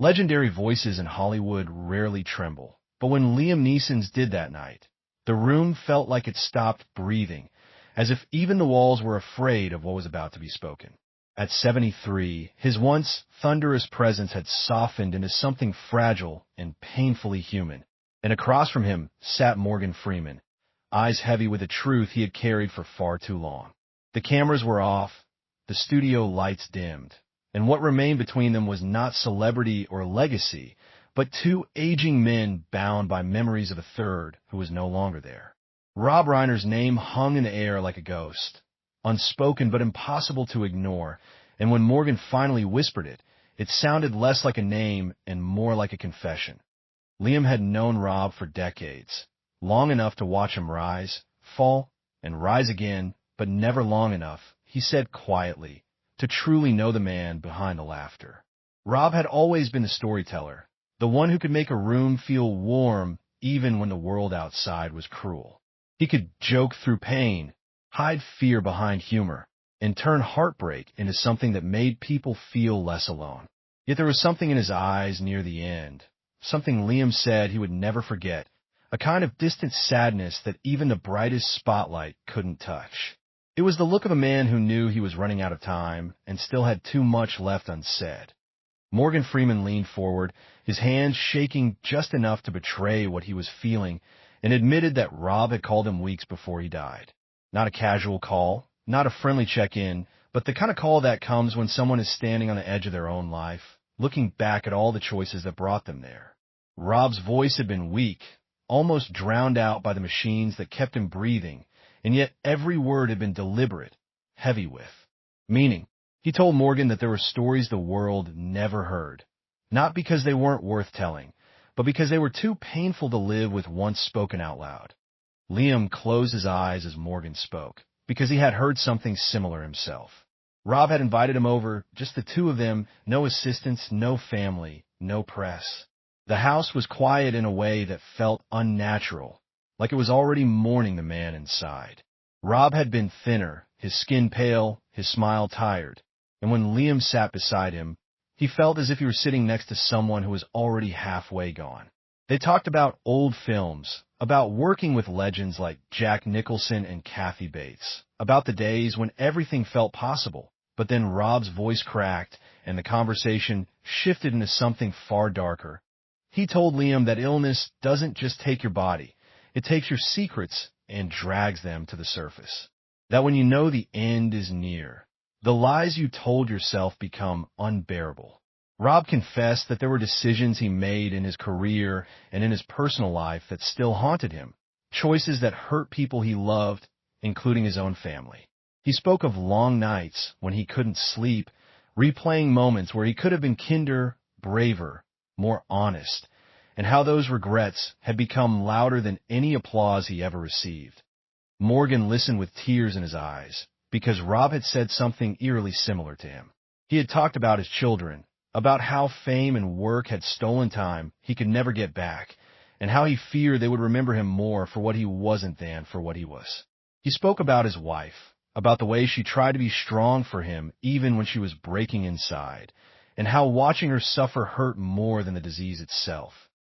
Legendary voices in Hollywood rarely tremble, but when Liam Neeson's did that night, the room felt like it stopped breathing, as if even the walls were afraid of what was about to be spoken. At 73, his once thunderous presence had softened into something fragile and painfully human, and across from him sat Morgan Freeman, eyes heavy with the truth he had carried for far too long. The cameras were off, the studio lights dimmed, and what remained between them was not celebrity or legacy, but two aging men bound by memories of a third who was no longer there. RobReiner's name hung in the air like a ghost, unspoken but impossible to ignore, and when Morgan finally whispered it, it sounded less like a name and more like a confession. Liam had known Rob for decades, long enough to watch him rise, fall, and rise again, but never long enough, he said quietly, to truly know the man behind the laughter. Rob had always been the storyteller, the one who could make a room feel warm even when the world outside was cruel. He could joke through pain, hide fear behind humor, and turn heartbreak into something that made people feel less alone. Yet there was something in his eyes near the end, something Liam said he would never forget, a kind of distant sadness that even the brightest spotlight couldn't touch. It was the look of a man who knew he was running out of time and still had too much left unsaid. Morgan Freeman leaned forward, his hands shaking just enough to betray what he was feeling, and admitted that Rob had called him weeks before he died. Not a casual call, not a friendly check-in, but the kind of call that comes when someone is standing on the edge of their own life, looking back at all the choices that brought them there. Rob's voice had been weak, almost drowned out by the machines that kept him breathing, and yet every word had been deliberate, heavy with meaning. He told Morgan that there were stories the world never heard, not because they weren't worth telling, but because they were too painful to live with once spoken out loud. Liam closed his eyes as Morgan spoke, because he had heard something similar himself. Rob had invited him over, just the two of them, no assistants, no family, no press. The house was quiet in a way that felt unnatural, like it was already mourning the man inside. Rob had been thinner, his skin pale, his smile tired, and when Liam sat beside him, he felt as if he were sitting next to someone who was already halfway gone. They talked about old films, about working with legends like Jack Nicholson and Kathy Bates, about the days when everything felt possible. But then Rob's voice cracked, and the conversation shifted into something far darker. He told Liam that illness doesn't just take your body, it takes your secrets and drags them to the surface. That when you know the end is near, the lies you told yourself become unbearable. Rob confessed that there were decisions he made in his career and in his personal life that still haunted him, choices that hurt people he loved, including his own family. He spoke of long nights when he couldn't sleep, replaying moments where he could have been kinder, braver, more honest, and how those regrets had become louder than any applause he ever received. Morgan listened with tears in his eyes, because Rob had said something eerily similar to him. He had talked about his children, about how fame and work had stolen time he could never get back, and how he feared they would remember him more for what he wasn't than for what he was. He spoke about his wife, about the way she tried to be strong for him even when she was breaking inside, and how watching her suffer hurt more than the disease itself.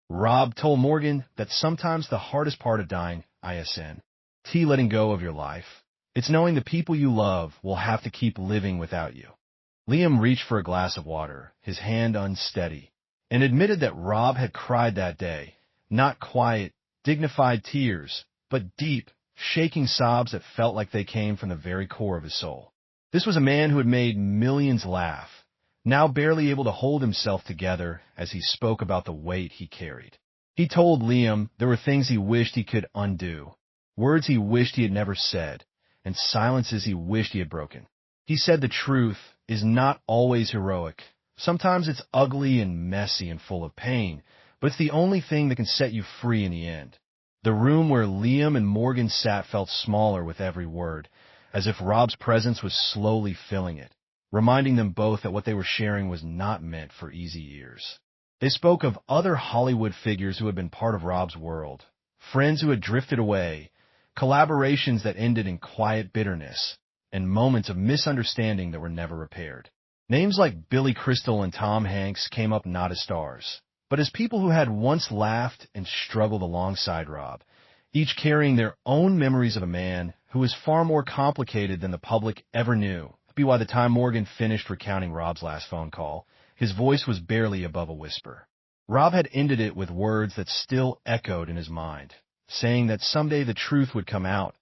Rob told Morgan that sometimes the hardest part of dying, letting go of your life, it's knowing the people you love will have to keep living without you. Liam reached for a glass of water, his hand unsteady, and admitted that Rob had cried that day, not quiet, dignified tears, but deep, shaking sobs that felt like they came from the very core of his soul. This was a man who had made millions laugh, now barely able to hold himself together as he spoke about the weight he carried. He told Liam there were things he wished he could undo, words he wished he had never said, and silences he wished he had broken. He said the truth is not always heroic. Sometimes it's ugly and messy and full of pain, but it's the only thing that can set you free in the end. The room where Liam and Morgan sat felt smaller with every word, as if Rob's presence was slowly filling it, reminding them both that what they were sharing was not meant for easy ears. They spoke of other Hollywood figures who had been part of Rob's world, friends who had drifted away, collaborations that ended in quiet bitterness, and moments of misunderstanding that were never repaired. Names like Billy Crystal and Tom Hanks came up not as stars, but as people who had once laughed and struggled alongside Rob, each carrying their own memories of a man who was far more complicated than the public ever knew. By the time Morgan finished recounting Rob's last phone call, his voice was barely above a whisper. Rob had ended it with words that still echoed in his mind, saying that someday the truth would come out,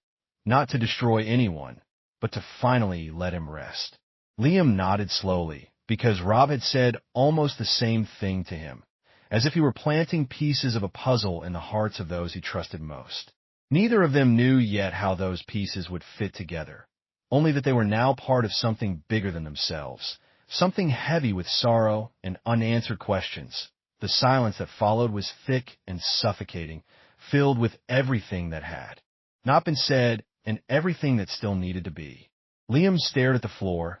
not to destroy anyone, but to finally let him rest. Liam nodded slowly, because Rob had said almost the same thing to him, as if he were planting pieces of a puzzle in the hearts of those he trusted most. Neither of them knew yet how those pieces would fit together, only that they were now part of something bigger than themselves, something heavy with sorrow and unanswered questions. The silence that followed was thick and suffocating, filled with everything that had not been said and everything that still needed to be. Liam stared at the floor,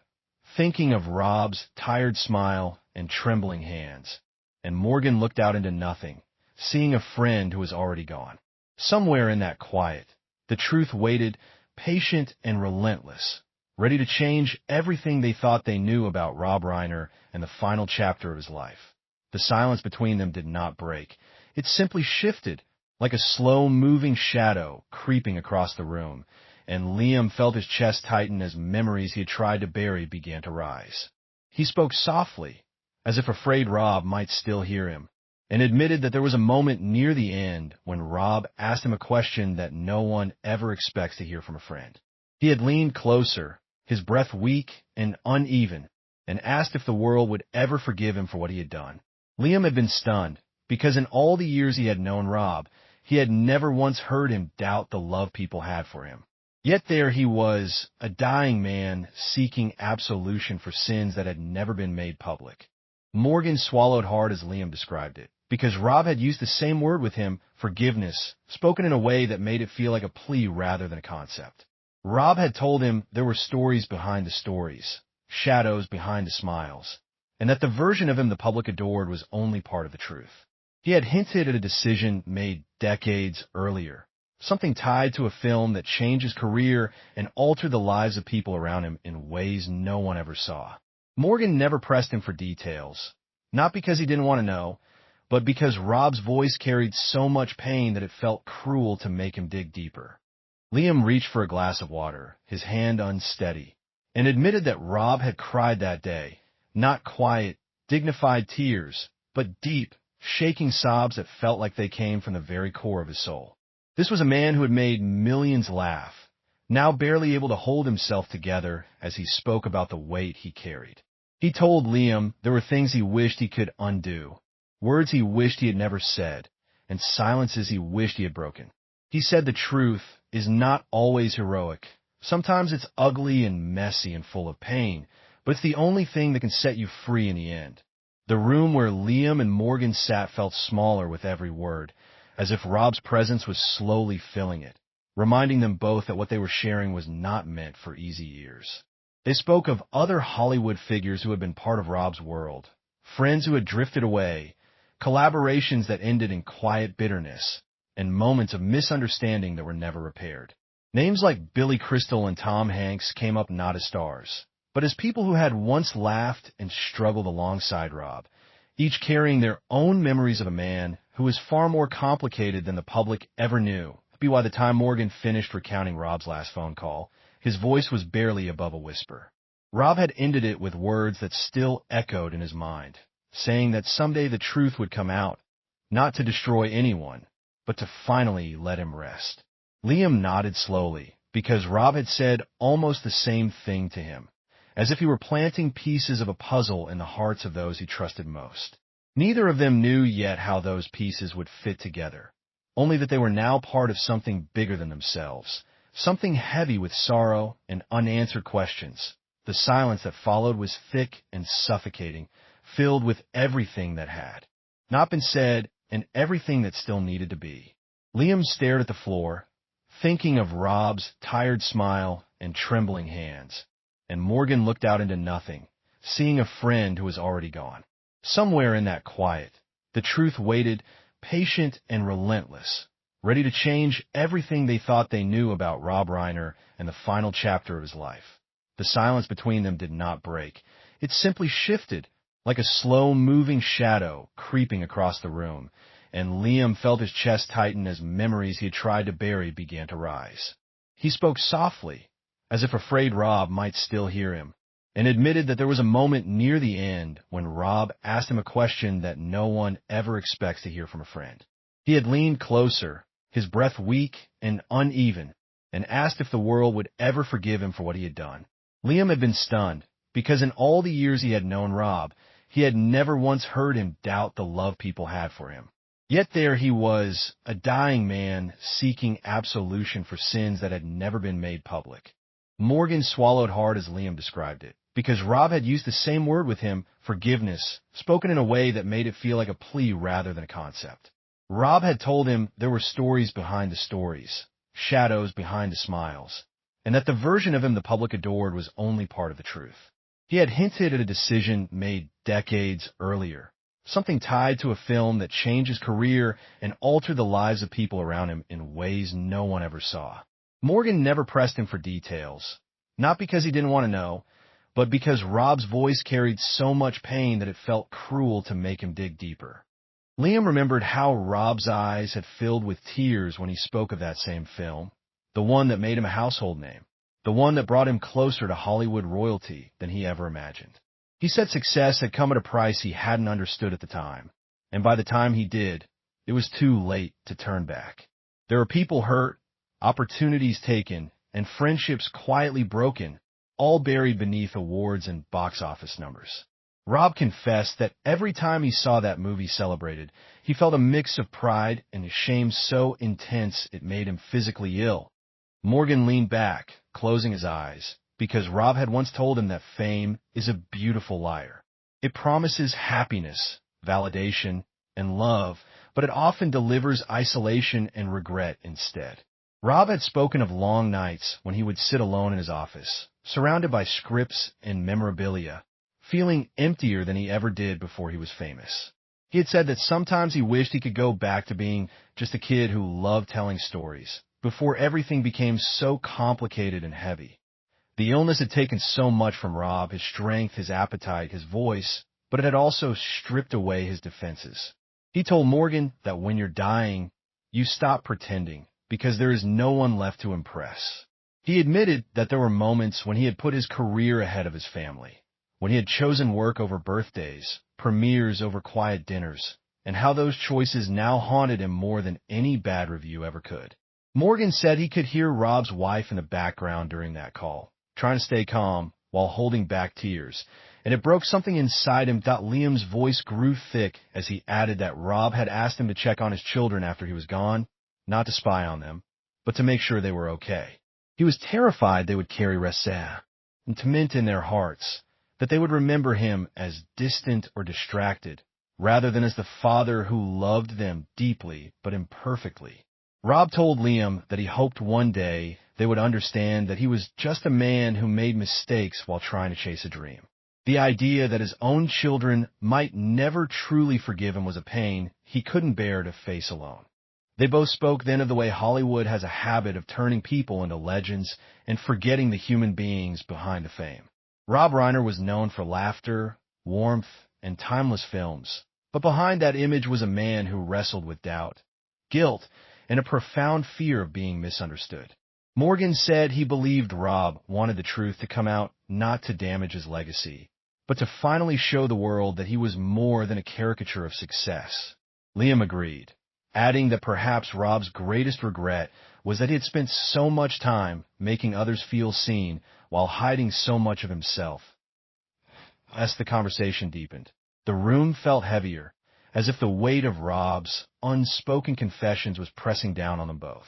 thinking of Rob's tired smile and trembling hands, and Morgan looked out into nothing, seeing a friend who was already gone. Somewhere in that quiet, the truth waited, patient and relentless, ready to change everything they thought they knew about RobReiner and the final chapter of his life. The silence between them did not break. It simply shifted, like a slow-moving shadow creeping across the room, and Liam felt his chest tighten as memories he had tried to bury began to rise. He spoke softly, as if afraid Rob might still hear him, and admitted that there was a moment near the end when Rob asked him a question that no one ever expects to hear from a friend. He had leaned closer, his breath weak and uneven, and asked if the world would ever forgive him for what he had done. Liam had been stunned, because in all the years he had known Rob, he had never once heard him doubt the love people had for him. Yet there he was, a dying man seeking absolution for sins that had never been made public. Morgan swallowed hard as Liam described it, because Rob had used the same word with him, forgiveness, spoken in a way that made it feel like a plea rather than a concept. Rob had told him there were stories behind the stories, shadows behind the smiles, and that the version of him the public adored was only part of the truth. He had hinted at a decision made decades earlier, something tied to a film that changed his career and altered the lives of people around him in ways no one ever saw. Morgan never pressed him for details, not because he didn't want to know, but because Rob's voice carried so much pain that it felt cruel to make him dig deeper. Liam reached for a glass of water, his hand unsteady, and admitted that Rob had cried that day, not quiet, dignified tears, but deep, shaking sobs that felt like they came from the very core of his soul. This was a man who had made millions laugh, now barely able to hold himself together as he spoke about the weight he carried. He told Liam there were things he wished he could undo, words he wished he had never said, and silences he wished he had broken. He said the truth is not always heroic. Sometimes it's ugly and messy and full of pain, but it's the only thing that can set you free in the end. The room where Liam and Morgan sat felt smaller with every word, as if Rob's presence was slowly filling it, reminding them both that what they were sharing was not meant for easy ears. They spoke of other Hollywood figures who had been part of Rob's world, friends who had drifted away, collaborations that ended in quiet bitterness, and moments of misunderstanding that were never repaired. Names like Billy Crystal and Tom Hanks came up not as stars, but as people who had once laughed and struggled alongside Rob, each carrying their own memories of a man who was far more complicated than the public ever knew. By the time Morgan finished recounting Rob's last phone call, his voice was barely above a whisper. Rob had ended it with words that still echoed in his mind, saying that someday the truth would come out, not to destroy anyone, but to finally let him rest. Liam nodded slowly, because Rob had said almost the same thing to him, as if he were planting pieces of a puzzle in the hearts of those he trusted most. Neither of them knew yet how those pieces would fit together, only that they were now part of something bigger than themselves, something heavy with sorrow and unanswered questions. The silence that followed was thick and suffocating, filled with everything that had not been said and everything that still needed to be. Liam stared at the floor, thinking of Rob's tired smile and trembling hands, and Morgan looked out into nothing, seeing a friend who was already gone. Somewhere in that quiet, the truth waited, patient and relentless, ready to change everything they thought they knew about RobReiner and the final chapter of his life. The silence between them did not break. It simply shifted, like a slow-moving shadow creeping across the room, and Liam felt his chest tighten as memories he had tried to bury began to rise. He spoke softly, as if afraid Rob might still hear him, and admitted that there was a moment near the end when Rob asked him a question that no one ever expects to hear from a friend. He had leaned closer, his breath weak and uneven, and asked if the world would ever forgive him for what he had done. Liam had been stunned, because in all the years he had known Rob, he had never once heard him doubt the love people had for him. Yet there he was, a dying man seeking absolution for sins that had never been made public. Morgan swallowed hard as Liam described it, because Rob had used the same word with him, forgiveness, spoken in a way that made it feel like a plea rather than a concept. Rob had told him there were stories behind the stories, shadows behind the smiles, and that the version of him the public adored was only part of the truth. He had hinted at a decision made decades earlier, something tied to a film that changed his career and altered the lives of people around him in ways no one ever saw. Morgan never pressed him for details, not because he didn't want to know, but because Rob's voice carried so much pain that it felt cruel to make him dig deeper. Liam remembered how Rob's eyes had filled with tears when he spoke of that same film, the one that made him a household name, the one that brought him closer to Hollywood royalty than he ever imagined. He said success had come at a price he hadn't understood at the time, and by the time he did, it was too late to turn back. There were people hurt, opportunities taken, and friendships quietly broken, all buried beneath awards and box office numbers. Rob confessed that every time he saw that movie celebrated, he felt a mix of pride and shame so intense it made him physically ill. Morgan leaned back, closing his eyes, because Rob had once told him that fame is a beautiful liar. It promises happiness, validation, and love, but it often delivers isolation and regret instead. Rob had spoken of long nights when he would sit alone in his office, surrounded by scripts and memorabilia, feeling emptier than he ever did before he was famous. He had said that sometimes he wished he could go back to being just a kid who loved telling stories, before everything became so complicated and heavy. The illness had taken so much from Rob, his strength, his appetite, his voice, but it had also stripped away his defenses. He told Morgan that when you're dying, you stop pretending, because there is no one left to impress. He admitted that there were moments when he had put his career ahead of his family, when he had chosen work over birthdays, premieres over quiet dinners, and how those choices now haunted him more than any bad review ever could. Morgan said he could hear Rob's wife in the background during that call, trying to stay calm while holding back tears, and it broke something inside him. Liam's voice grew thick as he added that Rob had asked him to check on his children after he was gone, not to spy on them, but to make sure they were okay. He was terrified they would carry resentment in their hearts, that they would remember him as distant or distracted, rather than as the father who loved them deeply but imperfectly. Rob told Liam that he hoped one day they would understand that he was just a man who made mistakes while trying to chase a dream. The idea that his own children might never truly forgive him was a pain he couldn't bear to face alone. They both spoke then of the way Hollywood has a habit of turning people into legends and forgetting the human beings behind the fame. RobReiner was known for laughter, warmth, and timeless films, but behind that image was a man who wrestled with doubt, guilt, and a profound fear of being misunderstood. Morgan said he believed Rob wanted the truth to come out not to damage his legacy, but to finally show the world that he was more than a caricature of success. Liam agreed, adding that perhaps Rob's greatest regret was that he had spent so much time making others feel seen while hiding so much of himself. As the conversation deepened, the room felt heavier, as if the weight of Rob's unspoken confessions was pressing down on them both.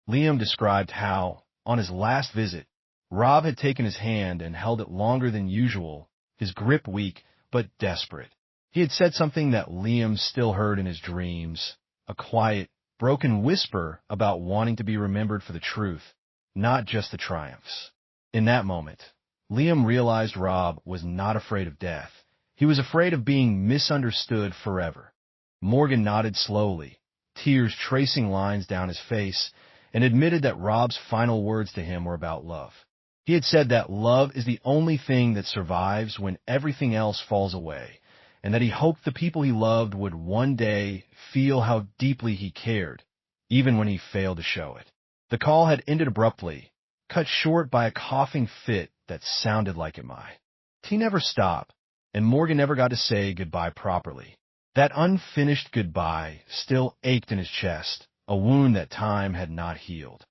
Liam described how, on his last visit, Rob had taken his hand and held it longer than usual, his grip weak but desperate. He had said something that Liam still heard in his dreams, a quiet, broken whisper about wanting to be remembered for the truth, not just the triumphs. In that moment, Liam realized Rob was not afraid of death. He was afraid of being misunderstood forever. Morgan nodded slowly, tears tracing lines down his face, and admitted that Rob's final words to him were about love. He had said that love is the only thing that survives when everything else falls away, and that he hoped the people he loved would one day feel how deeply he cared, even when he failed to show it. The call had ended abruptly, cut short by a coughing fit that sounded like it might. He never stopped, and Morgan never got to say goodbye properly. That unfinished goodbye still ached in his chest, a wound that time had not healed.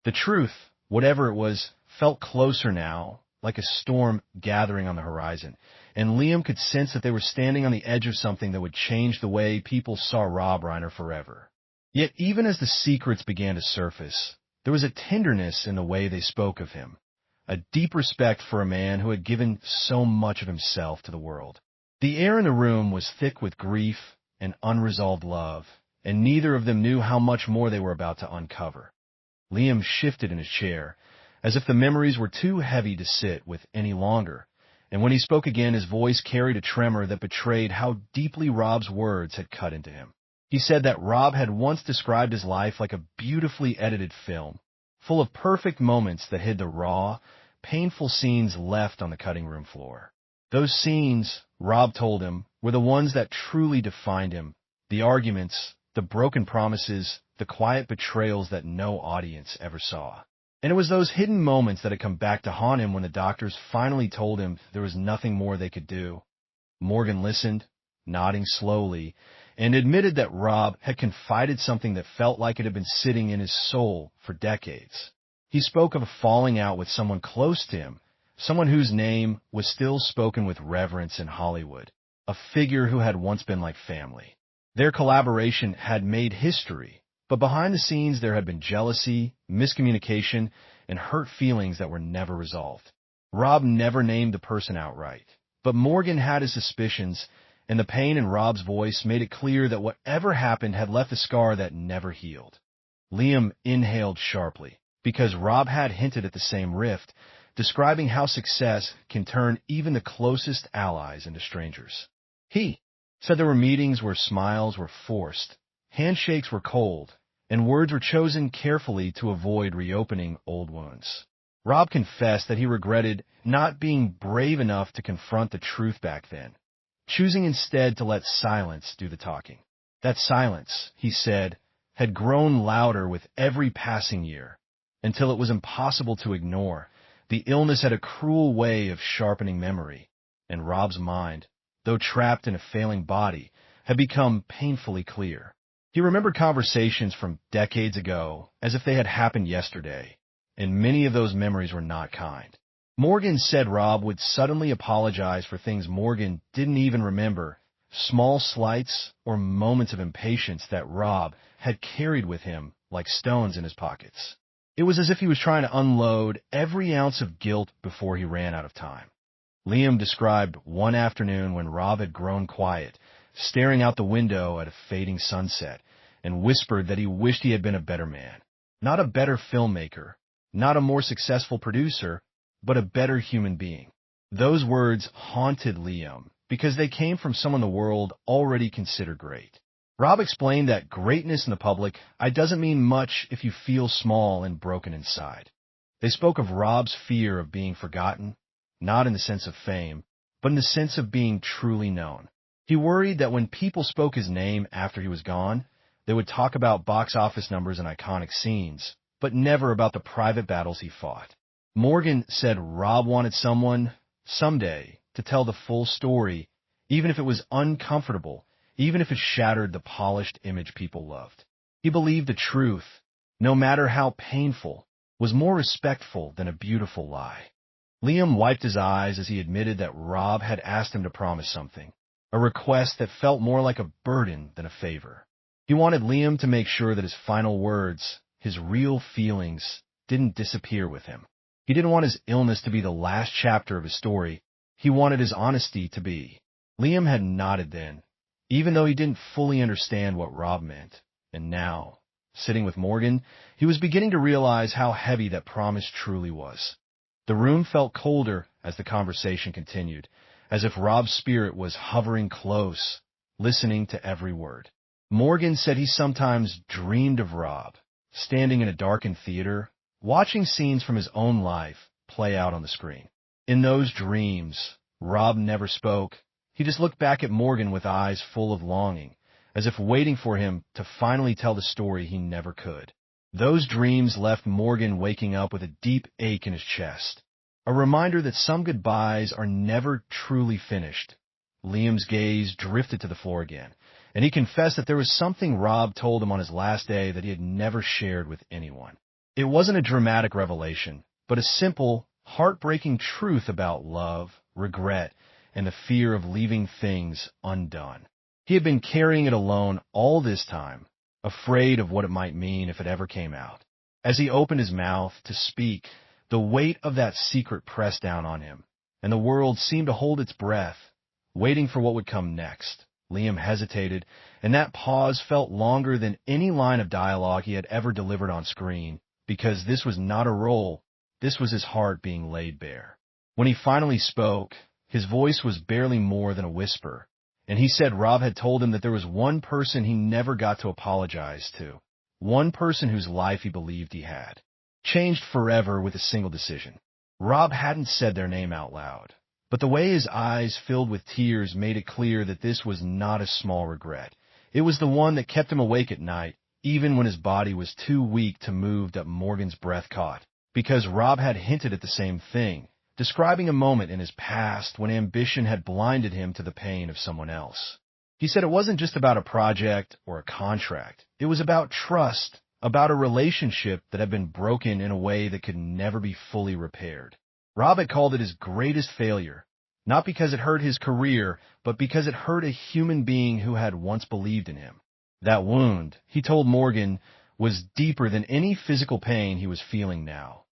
The truth, whatever it was, felt closer now, like a storm gathering on the horizon, and Liam could sense that they were standing on the edge of something that would change the way people saw RobReiner forever. Yet even as the secrets began to surface, there was a tenderness in the way they spoke of him, a deep respect for a man who had given so much of himself to the world. The air in the room was thick with grief and unresolved love, and neither of them knew how much more they were about to uncover. Liam shifted in his chair, as if the memories were too heavy to sit with any longer, and when he spoke again, his voice carried a tremor that betrayed how deeply Rob's words had cut into him. He said that Rob had once described his life like a beautifully edited film, full of perfect moments that hid the raw, painful scenes left on the cutting room floor. Those scenes, Rob told him, were the ones that truly defined him, the arguments, the broken promises, the quiet betrayals that no audience ever saw. And it was those hidden moments that had come back to haunt him when the doctors finally told him there was nothing more they could do. Morgan listened, nodding slowly, and admitted that Rob had confided something that felt like it had been sitting in his soul for decades. He spoke of a falling out with someone close to him, someone whose name was still spoken with reverence in Hollywood, a figure who had once been like family. Their collaboration had made history, but behind the scenes there had been jealousy, miscommunication, and hurt feelings that were never resolved. Rob never named the person outright, but Morgan had his suspicions, and the pain in Rob's voice made it clear that whatever happened had left a scar that never healed. Liam inhaled sharply, because Rob had hinted at the same rift, describing how success can turn even the closest allies into strangers. He said there were meetings where smiles were forced, handshakes were cold, and words were chosen carefully to avoid reopening old wounds. Rob confessed that he regretted not being brave enough to confront the truth back then, choosing instead to let silence do the talking. That silence, he said, had grown louder with every passing year, until it was impossible to ignore. The illness had a cruel way of sharpening memory, and Rob's mind, though trapped in a failing body, had become painfully clear. He remembered conversations from decades ago as if they had happened yesterday, and many of those memories were not kind. Morgan said Rob would suddenly apologize for things Morgan didn't even remember, small slights or moments of impatience that Rob had carried with him like stones in his pockets. It was as if he was trying to unload every ounce of guilt before he ran out of time. Liam described one afternoon when Rob had grown quiet, staring out the window at a fading sunset, and whispered that he wished he had been a better man. Not a better filmmaker, not a more successful producer, but a better human being. Those words haunted Liam because they came from someone the world already considered great. Rob explained that greatness in the public eye doesn't mean much if you feel small and broken inside. They spoke of Rob's fear of being forgotten, not in the sense of fame, but in the sense of being truly known. He worried that when people spoke his name after he was gone, they would talk about box office numbers and iconic scenes, but never about the private battles he fought. Morgan said Rob wanted someone, someday, to tell the full story, even if it was uncomfortable, even if it shattered the polished image people loved. He believed the truth, no matter how painful, was more respectful than a beautiful lie. Liam wiped his eyes as he admitted that Rob had asked him to promise something, a request that felt more like a burden than a favor. He wanted Liam to make sure that his final words, his real feelings, didn't disappear with him. He didn't want his illness to be the last chapter of his story. He wanted his honesty to be. Liam had nodded then, even though he didn't fully understand what Rob meant. And now, sitting with Morgan, he was beginning to realize how heavy that promise truly was. The room felt colder as the conversation continued, as if Rob's spirit was hovering close, listening to every word. Morgan said he sometimes dreamed of Rob, standing in a darkened theater, watching scenes from his own life, play out on the screen. In those dreams, Rob never spoke. He just looked back at Morgan with eyes full of longing, as if waiting for him to finally tell the story he never could. Those dreams left Morgan waking up with a deep ache in his chest, a reminder that some goodbyes are never truly finished. Liam's gaze drifted to the floor again, and he confessed that there was something Rob told him on his last day that he had never shared with anyone. It wasn't a dramatic revelation, but a simple, heartbreaking truth about love, regret, and the fear of leaving things undone. He had been carrying it alone all this time, afraid of what it might mean if it ever came out. As he opened his mouth to speak, the weight of that secret pressed down on him, and the world seemed to hold its breath, waiting for what would come next. Liam hesitated, and that pause felt longer than any line of dialogue he had ever delivered on screen, because this was not a role, this was his heart being laid bare. When he finally spoke, his voice was barely more than a whisper, and he said Rob had told him that there was one person he never got to apologize to, one person whose life he believed he had changed forever with a single decision. Rob hadn't said their name out loud, but the way his eyes filled with tears made it clear that this was not a small regret. It was the one that kept him awake at night, even when his body was too weak to move that Morgan's breath caught, because Rob had hinted at the same thing, describing a moment in his past when ambition had blinded him to the pain of someone else. He said it wasn't just about a project or a contract. It was about trust, about a relationship that had been broken in a way that could never be fully repaired. Rob had called it his greatest failure, not because it hurt his career, but because it hurt a human being who had once believed in him. That wound, he told Morgan, was deeper than any physical pain he was feeling now.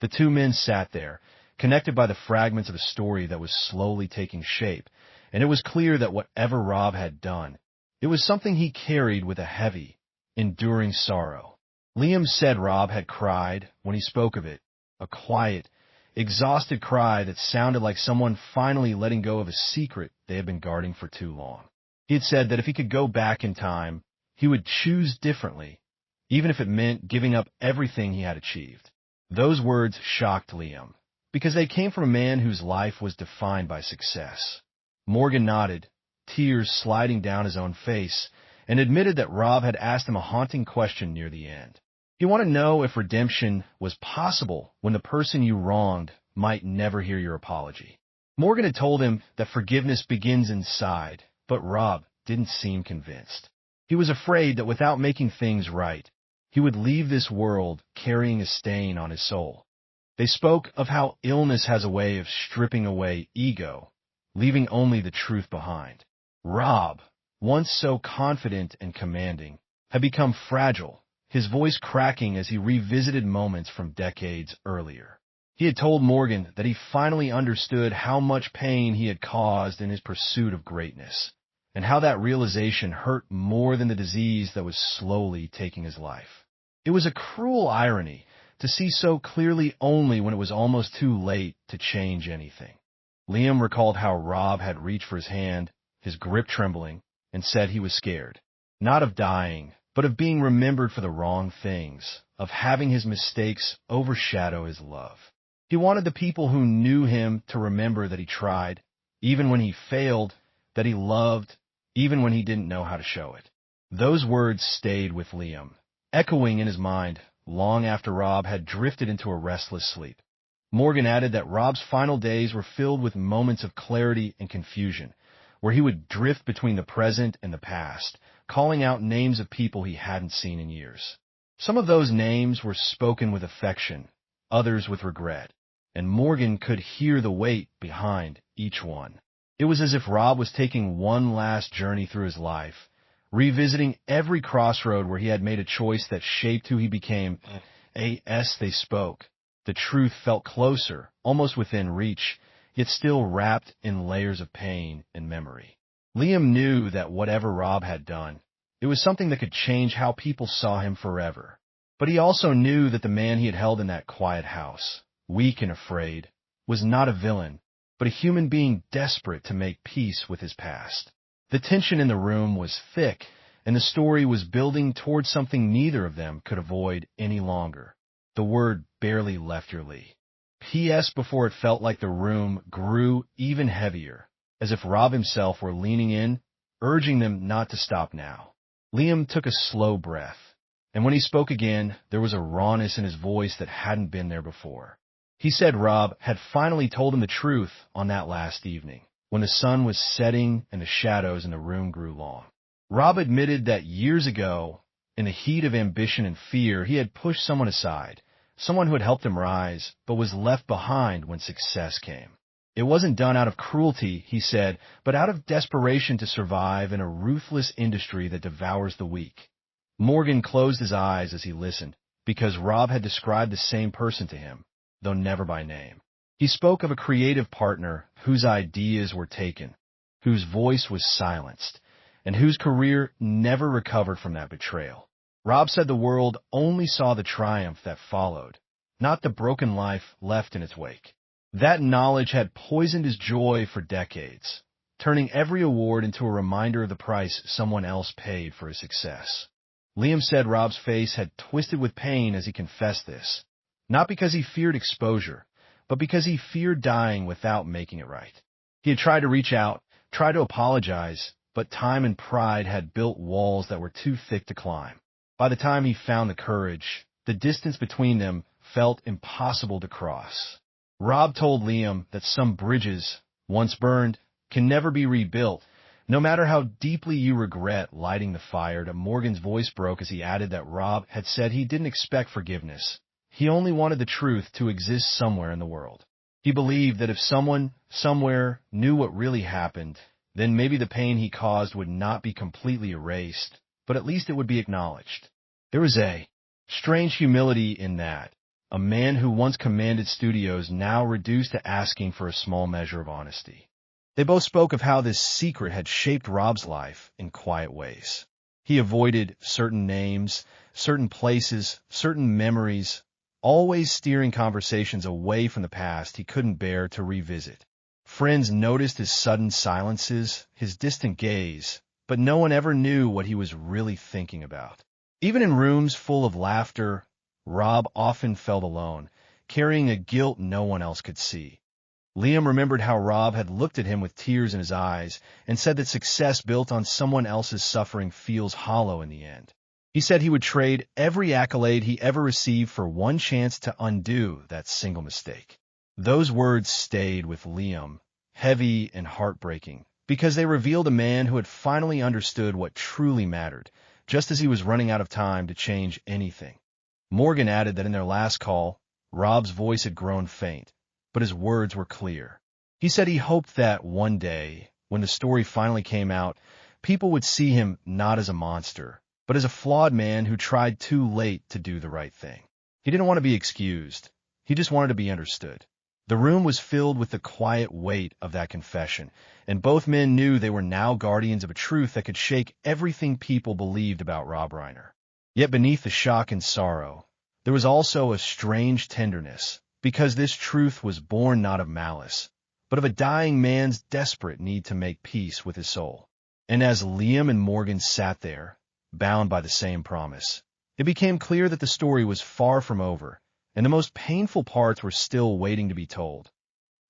The two men sat there, connected by the fragments of a story that was slowly taking shape, and it was clear that whatever Rob had done, it was something he carried with a heavy, enduring sorrow. Liam said Rob had cried when he spoke of it, a quiet, exhausted cry that sounded like someone finally letting go of a secret they had been guarding for too long. He had said that if he could go back in time, he would choose differently, even if it meant giving up everything he had achieved. Those words shocked Liam, because they came from a man whose life was defined by success. Morgan nodded, tears sliding down his own face, and admitted that Rob had asked him a haunting question near the end. He wanted to know if redemption was possible when the person you wronged might never hear your apology. Morgan had told him that forgiveness begins inside, but Rob didn't seem convinced. He was afraid that without making things right, he would leave this world carrying a stain on his soul. They spoke of how illness has a way of stripping away ego, leaving only the truth behind. Rob, once so confident and commanding, had become fragile, his voice cracking as he revisited moments from decades earlier. He had told Morgan that he finally understood how much pain he had caused in his pursuit of greatness, and how that realization hurt more than the disease that was slowly taking his life. It was a cruel irony to see so clearly only when it was almost too late to change anything. Liam recalled how Rob had reached for his hand, his grip trembling, and said he was scared, not of dying, but of being remembered for the wrong things, of having his mistakes overshadow his love. He wanted the people who knew him to remember that he tried, even when he failed, that he loved, even when he didn't know how to show it. Those words stayed with Liam, echoing in his mind long after Rob had drifted into a restless sleep. Morgan added that Rob's final days were filled with moments of clarity and confusion, where he would drift between the present and the past, calling out names of people he hadn't seen in years. Some of those names were spoken with affection, others with regret, and Morgan could hear the weight behind each one. It was as if Rob was taking one last journey through his life, revisiting every crossroad where he had made a choice that shaped who he became. As they spoke, the truth felt closer, almost within reach, yet still wrapped in layers of pain and memory. Liam knew that whatever Rob had done, it was something that could change how people saw him forever. But he also knew that the man he had held in that quiet house, weak and afraid, was not a villain, but a human being desperate to make peace with his past. The tension in the room was thick, and the story was building towards something neither of them could avoid any longer. The word barely left your Lee. P.S. before it felt like the room grew even heavier, as if Rob himself were leaning in, urging them not to stop now. Liam took a slow breath, and when he spoke again, there was a rawness in his voice that hadn't been there before. He said Rob had finally told him the truth on that last evening, when the sun was setting and the shadows in the room grew long. Rob admitted that years ago, in the heat of ambition and fear, he had pushed someone aside, someone who had helped him rise, but was left behind when success came. It wasn't done out of cruelty, he said, but out of desperation to survive in a ruthless industry that devours the weak. Morgan closed his eyes as he listened, because Rob had described the same person to him, though never by name. He spoke of a creative partner whose ideas were taken, whose voice was silenced, and whose career never recovered from that betrayal. Rob said the world only saw the triumph that followed, not the broken life left in its wake. That knowledge had poisoned his joy for decades, turning every award into a reminder of the price someone else paid for his success. Liam said Rob's face had twisted with pain as he confessed this, not because he feared exposure, but because he feared dying without making it right. He had tried to reach out, tried to apologize, but time and pride had built walls that were too thick to climb. By the time he found the courage, the distance between them felt impossible to cross. Rob told Liam that some bridges, once burned, can never be rebuilt, no matter how deeply you regret lighting the fire. Morgan's voice broke as he added that Rob had said he didn't expect forgiveness. He only wanted the truth to exist somewhere in the world. He believed that if someone, somewhere, knew what really happened, then maybe the pain he caused would not be completely erased, but at least it would be acknowledged. There was a strange humility in that. A man who once commanded studios now reduced to asking for a small measure of honesty. They both spoke of how this secret had shaped Rob's life in quiet ways. He avoided certain names, certain places, certain memories, always steering conversations away from the past he couldn't bear to revisit. Friends noticed his sudden silences, his distant gaze, but no one ever knew what he was really thinking about. Even in rooms full of laughter, Rob often felt alone, carrying a guilt no one else could see. Liam remembered how Rob had looked at him with tears in his eyes and said that success built on someone else's suffering feels hollow in the end. He said he would trade every accolade he ever received for one chance to undo that single mistake. Those words stayed with Liam, heavy and heartbreaking, because they revealed a man who had finally understood what truly mattered, just as he was running out of time to change anything. Morgan added that in their last call, Rob's voice had grown faint, but his words were clear. He said he hoped that one day, when the story finally came out, people would see him not as a monster, but as a flawed man who tried too late to do the right thing. He didn't want to be excused. He just wanted to be understood. The room was filled with the quiet weight of that confession, and both men knew they were now guardians of a truth that could shake everything people believed about RobReiner. Yet beneath the shock and sorrow, there was also a strange tenderness, because this truth was born not of malice, but of a dying man's desperate need to make peace with his soul. And as Liam and Morgan sat there, bound by the same promise, it became clear that the story was far from over, and the most painful parts were still waiting to be told.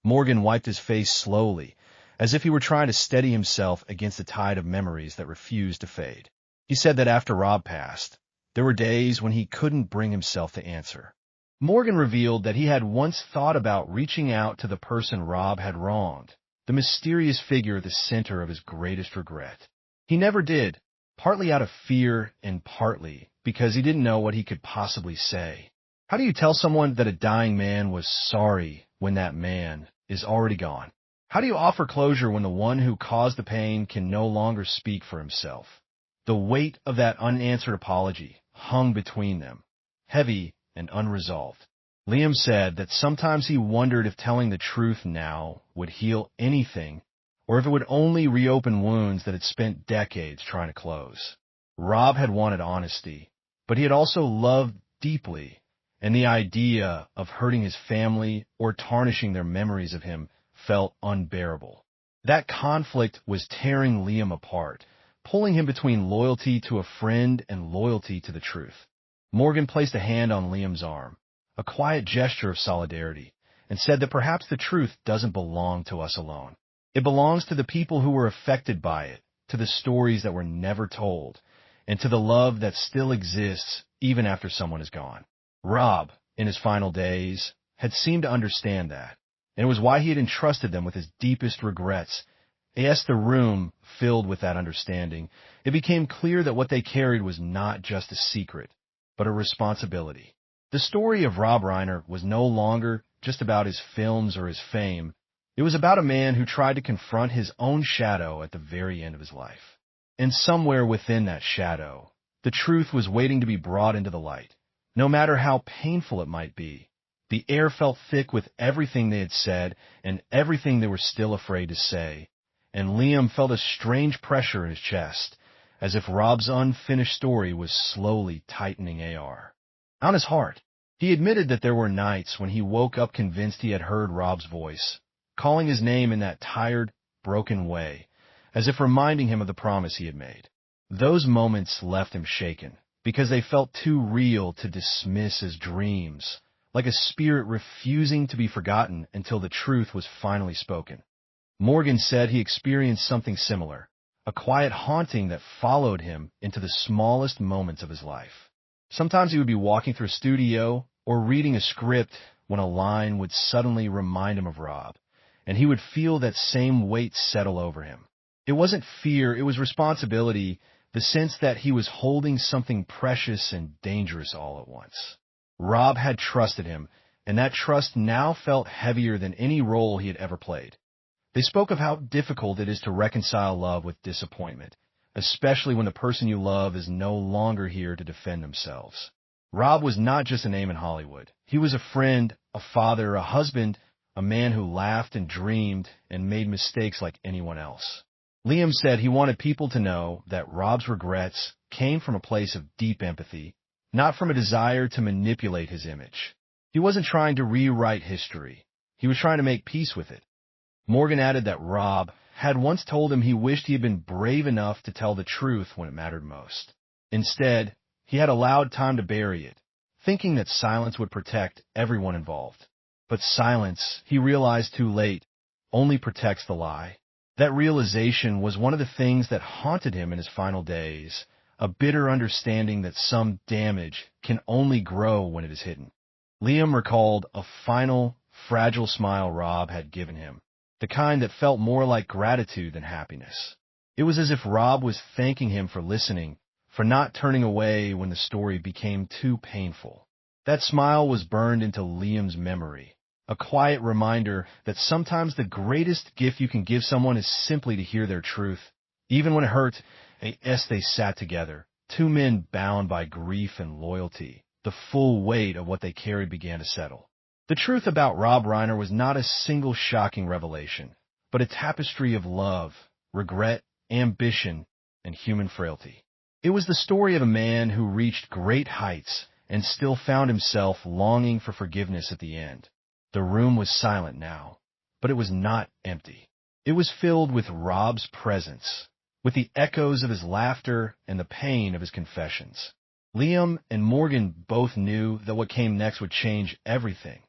Morgan wiped his face slowly, as if he were trying to steady himself against the tide of memories that refused to fade. He said that after Rob passed, there were days when he couldn't bring himself to answer. Morgan revealed that he had once thought about reaching out to the person Rob had wronged, the mysterious figure at the center of his greatest regret. He never did, partly out of fear and partly because he didn't know what he could possibly say. How do you tell someone that a dying man was sorry when that man is already gone? How do you offer closure when the one who caused the pain can no longer speak for himself? The weight of that unanswered apology hung between them, heavy and unresolved. Liam said that sometimes he wondered if telling the truth now would heal anything, or if it would only reopen wounds that had spent decades trying to close. Rob had wanted honesty, but he had also loved deeply, and the idea of hurting his family or tarnishing their memories of him felt unbearable. That conflict was tearing Liam apart, pulling him between loyalty to a friend and loyalty to the truth. Morgan placed a hand on Liam's arm, a quiet gesture of solidarity, and said that perhaps the truth doesn't belong to us alone. It belongs to the people who were affected by it, to the stories that were never told, and to the love that still exists even after someone is gone. Rob, in his final days, had seemed to understand that, and it was why he had entrusted them with his deepest regrets. As the room filled with that understanding, it became clear that what they carried was not just a secret, but a responsibility. The story of RobReiner was no longer just about his films or his fame. It was about a man who tried to confront his own shadow at the very end of his life. And somewhere within that shadow, the truth was waiting to be brought into the light. No matter how painful it might be, the air felt thick with everything they had said and everything they were still afraid to say. And Liam felt a strange pressure in his chest, as if Rob's unfinished story was slowly tightening on his heart. He admitted that there were nights when he woke up convinced he had heard Rob's voice, calling his name in that tired, broken way, as if reminding him of the promise he had made. Those moments left him shaken, because they felt too real to dismiss as dreams, like a spirit refusing to be forgotten until the truth was finally spoken. Morgan said he experienced something similar, a quiet haunting that followed him into the smallest moments of his life. Sometimes he would be walking through a studio or reading a script when a line would suddenly remind him of Rob, and he would feel that same weight settle over him. It wasn't fear, it was responsibility, the sense that he was holding something precious and dangerous all at once. Rob had trusted him, and that trust now felt heavier than any role he had ever played. They spoke of how difficult it is to reconcile love with disappointment, especially when the person you love is no longer here to defend themselves. Rob was not just a name in Hollywood. He was a friend, a father, a husband, a man who laughed and dreamed and made mistakes like anyone else. Liam said he wanted people to know that Rob's regrets came from a place of deep empathy, not from a desire to manipulate his image. He wasn't trying to rewrite history. He was trying to make peace with it. Morgan added that Rob had once told him he wished he had been brave enough to tell the truth when it mattered most. Instead, he had allowed time to bury it, thinking that silence would protect everyone involved. But silence, he realized too late, only protects the lie. That realization was one of the things that haunted him in his final days, a bitter understanding that some damage can only grow when it is hidden. Liam recalled a final, fragile smile Rob had given him, the kind that felt more like gratitude than happiness. It was as if Rob was thanking him for listening, for not turning away when the story became too painful. That smile was burned into Liam's memory, a quiet reminder that sometimes the greatest gift you can give someone is simply to hear their truth. Even when it hurt, they sat together, two men bound by grief and loyalty. The full weight of what they carried began to settle. The truth about RobReiner was not a single shocking revelation, but a tapestry of love, regret, ambition, and human frailty. It was the story of a man who reached great heights and still found himself longing for forgiveness at the end. The room was silent now, but it was not empty. It was filled with Rob's presence, with the echoes of his laughter and the pain of his confessions. Liam and Morgan both knew that what came next would change everything,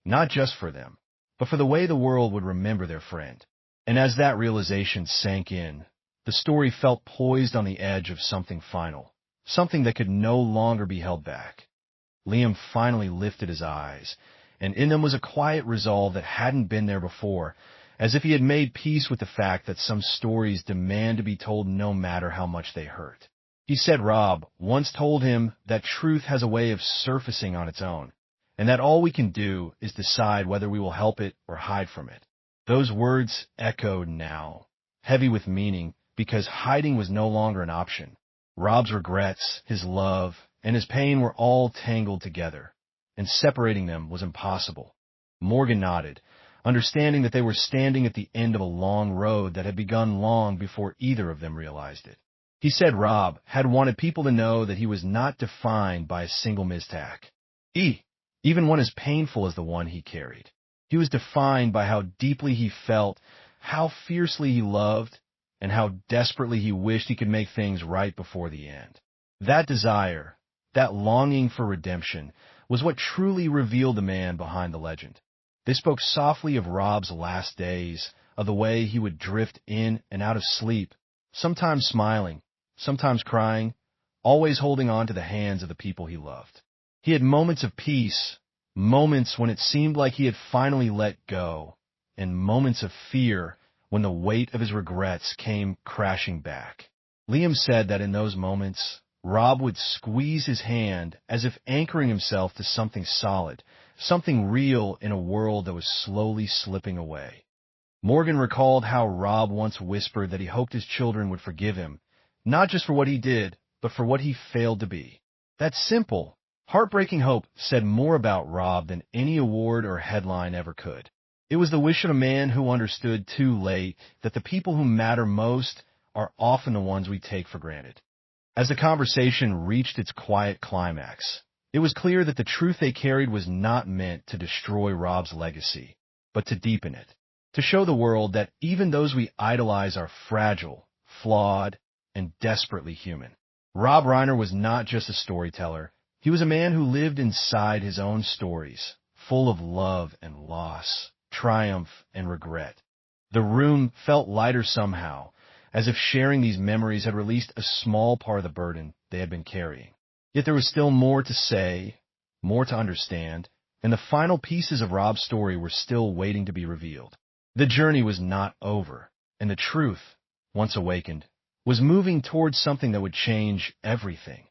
not just for them, but for the way the world would remember their friend. And as that realization sank in, the story felt poised on the edge of something final, something that could no longer be held back. Liam finally lifted his eyes, and in them was a quiet resolve that hadn't been there before, as if he had made peace with the fact that some stories demand to be told no matter how much they hurt. He said Rob once told him that truth has a way of surfacing on its own, and that all we can do is decide whether we will help it or hide from it. Those words echoed now, heavy with meaning, because hiding was no longer an option. Rob's regrets, his love, and his pain were all tangled together, and separating them was impossible. Morgan nodded, understanding that they were standing at the end of a long road that had begun long before either of them realized it. He said Rob had wanted people to know that he was not defined by a single mistake, even one as painful as the one he carried. He was defined by how deeply he felt, how fiercely he loved, and how desperately he wished he could make things right before the end. That desire, that longing for redemption, was what truly revealed the man behind the legend. They spoke softly of Rob's last days, of the way he would drift in and out of sleep, sometimes smiling, sometimes crying, always holding on to the hands of the people he loved. He had moments of peace, moments when it seemed like he had finally let go, and moments of fear when the weight of his regrets came crashing back. Liam said that in those moments, Rob would squeeze his hand as if anchoring himself to something solid, something real in a world that was slowly slipping away. Morgan recalled how Rob once whispered that he hoped his children would forgive him, not just for what he did, but for what he failed to be. That simple, heartbreaking hope said more about Rob than any award or headline ever could. It was the wish of a man who understood too late that the people who matter most are often the ones we take for granted. As the conversation reached its quiet climax, it was clear that the truth they carried was not meant to destroy Rob's legacy, but to deepen it, to show the world that even those we idolize are fragile, flawed, and desperately human. RobReiner was not just a storyteller. He was a man who lived inside his own stories, full of love and loss, triumph and regret. The room felt lighter somehow, as if sharing these memories had released a small part of the burden they had been carrying. Yet there was still more to say, more to understand, and the final pieces of Rob's story were still waiting to be revealed. The journey was not over, and the truth, once awakened, was moving towards something that would change everything.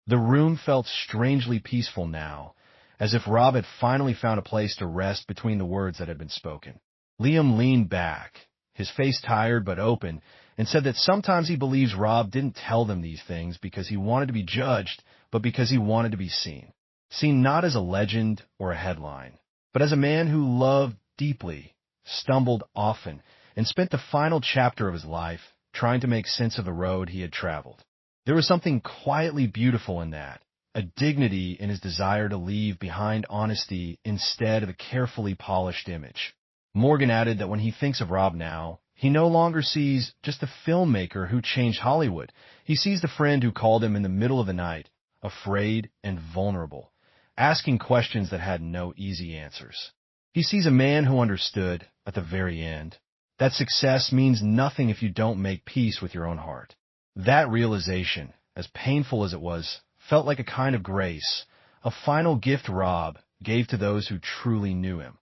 The room felt strangely peaceful now, as if Rob had finally found a place to rest between the words that had been spoken. Liam leaned back, his face tired but open, and said that sometimes he believes Rob didn't tell them these things because he wanted to be judged, but because he wanted to be seen. Seen not as a legend or a headline, but as a man who loved deeply, stumbled often, and spent the final chapter of his life trying to make sense of the road he had traveled. There was something quietly beautiful in that, a dignity in his desire to leave behind honesty instead of a carefully polished image. Morgan added that when he thinks of Rob now, he no longer sees just a filmmaker who changed Hollywood. He sees the friend who called him in the middle of the night, afraid and vulnerable, asking questions that had no easy answers. He sees a man who understood, at the very end, that success means nothing if you don't make peace with your own heart. That realization, as painful as it was, felt like a kind of grace, a final gift Rob gave to those who truly knew him.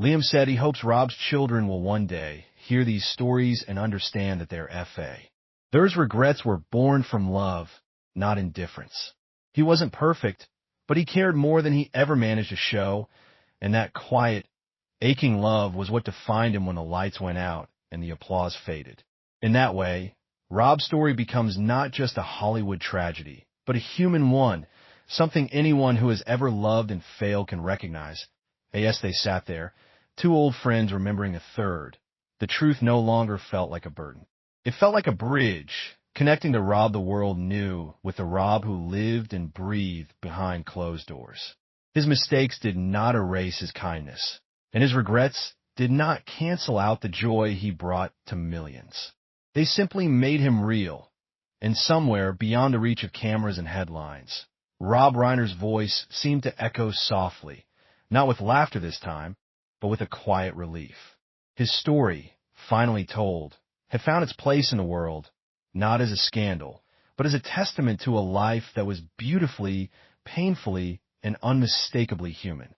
Liam said he hopes Rob's children will one day hear these stories and understand that they're F.A. Those regrets were born from love, not indifference. He wasn't perfect, but he cared more than he ever managed to show, and that quiet, aching love was what defined him when the lights went out and the applause faded. In that way, Rob's story becomes not just a Hollywood tragedy, but a human one, something anyone who has ever loved and failed can recognize. And yes, they sat there, two old friends remembering a third. The truth no longer felt like a burden. It felt like a bridge, connecting the Rob the world knew with the Rob who lived and breathed behind closed doors. His mistakes did not erase his kindness, and his regrets did not cancel out the joy he brought to millions. They simply made him real, and somewhere beyond the reach of cameras and headlines, RobReiner's voice seemed to echo softly, not with laughter this time, but with a quiet relief. His story, finally told, had found its place in the world, not as a scandal, but as a testament to a life that was beautifully, painfully, and unmistakably human.